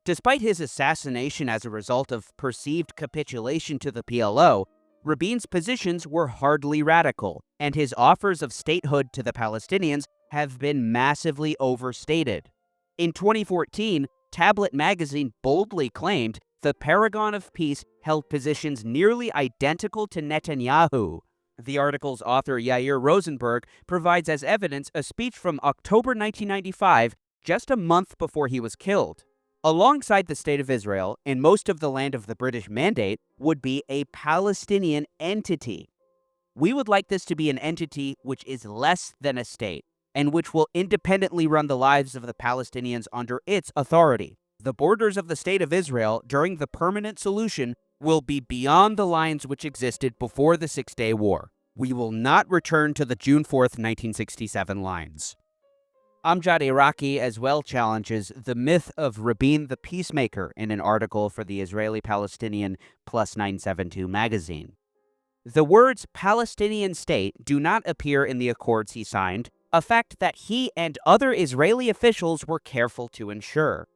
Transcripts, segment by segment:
Despite his assassination as a result of perceived capitulation to the PLO, Rabin's positions were hardly radical, and his offers of statehood to the Palestinians have been massively overstated. In 2014, Tablet magazine boldly claimed the paragon of peace held positions nearly identical to Netanyahu. The article's author, Yair Rosenberg, provides as evidence a speech from October 1995, just a month before he was killed. Alongside the State of Israel, in most of the land of the British Mandate, would be a Palestinian entity. We would like this to be an entity which is less than a state, and which will independently run the lives of the Palestinians under its authority. The borders of the State of Israel during the permanent solution will be beyond the lines which existed before the Six-Day War. We will not return to the June 4th, 1967 lines. Amjad Iraqi as well challenges the myth of Rabin the Peacemaker in an article for the Israeli-Palestinian Plus 972 magazine. The words Palestinian state do not appear in the accords he signed, a fact that he and other Israeli officials were careful to ensure.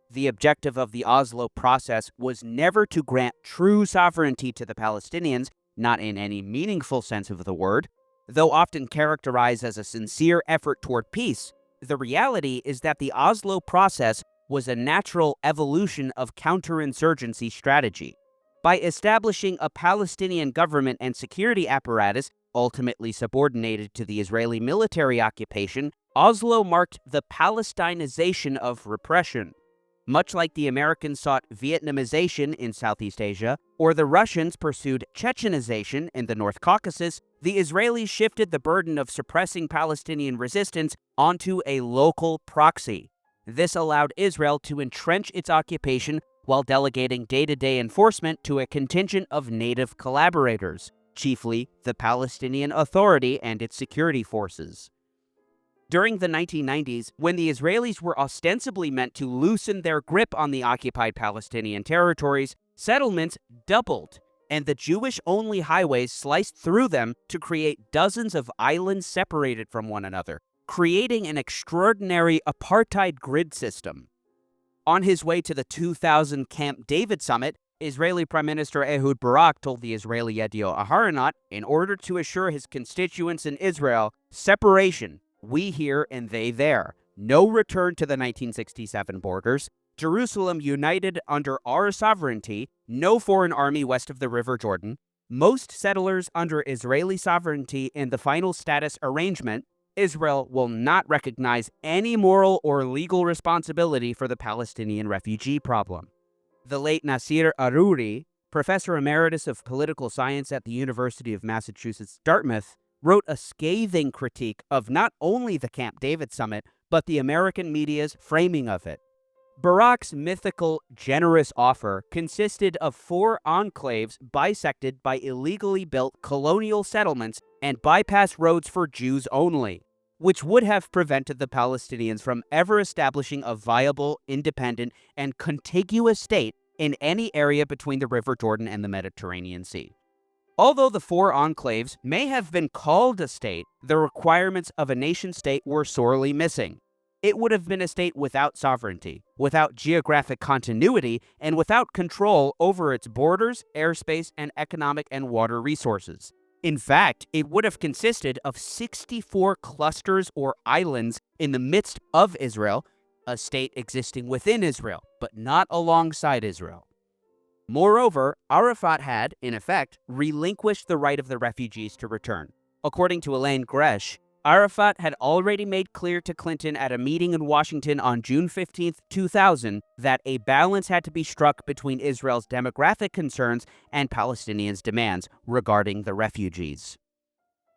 The objective of the Oslo process was never to grant true sovereignty to the Palestinians, not in any meaningful sense of the word. Though often characterized as a sincere effort toward peace, the reality is that the Oslo process was a natural evolution of counterinsurgency strategy. By establishing a Palestinian government and security apparatus ultimately subordinated to the Israeli military occupation, Oslo marked the Palestinization of repression. Much like the Americans sought Vietnamization in Southeast Asia, or the Russians pursued Chechenization in the North Caucasus, the Israelis shifted the burden of suppressing Palestinian resistance onto a local proxy. This allowed Israel to entrench its occupation while delegating day-to-day enforcement to a contingent of native collaborators, chiefly the Palestinian Authority and its security forces. During the 1990s, when the Israelis were ostensibly meant to loosen their grip on the occupied Palestinian territories, settlements doubled, and the Jewish-only highways sliced through them to create dozens of islands separated from one another, creating an extraordinary apartheid grid system. On his way to the 2000 Camp David summit, Israeli Prime Minister Ehud Barak told the Israeli Yediot Aharonot, in order to assure his constituents in Israel, separation, we here and they there, no return to the 1967 borders, Jerusalem united under our sovereignty, no foreign army west of the River Jordan, most settlers under Israeli sovereignty in the final status arrangement, Israel will not recognize any moral or legal responsibility for the Palestinian refugee problem. The late Nasir Aruri, professor emeritus of political science at the University of Massachusetts Dartmouth, wrote a scathing critique of not only the Camp David summit, but the American media's framing of it. Barak's mythical, generous offer consisted of 4 enclaves bisected by illegally built colonial settlements and bypass roads for Jews only, which would have prevented the Palestinians from ever establishing a viable, independent, and contiguous state in any area between the River Jordan and the Mediterranean Sea. Although the 4 enclaves may have been called a state, the requirements of a nation-state were sorely missing. It would have been a state without sovereignty, without geographic continuity, and without control over its borders, airspace, and economic and water resources. In fact, it would have consisted of 64 clusters or islands in the midst of Israel, a state existing within Israel, but not alongside Israel. Moreover, Arafat had, in effect, relinquished the right of the refugees to return. According to Elaine Gresh, Arafat had already made clear to Clinton at a meeting in Washington on June 15, 2000, that a balance had to be struck between Israel's demographic concerns and Palestinians' demands regarding the refugees.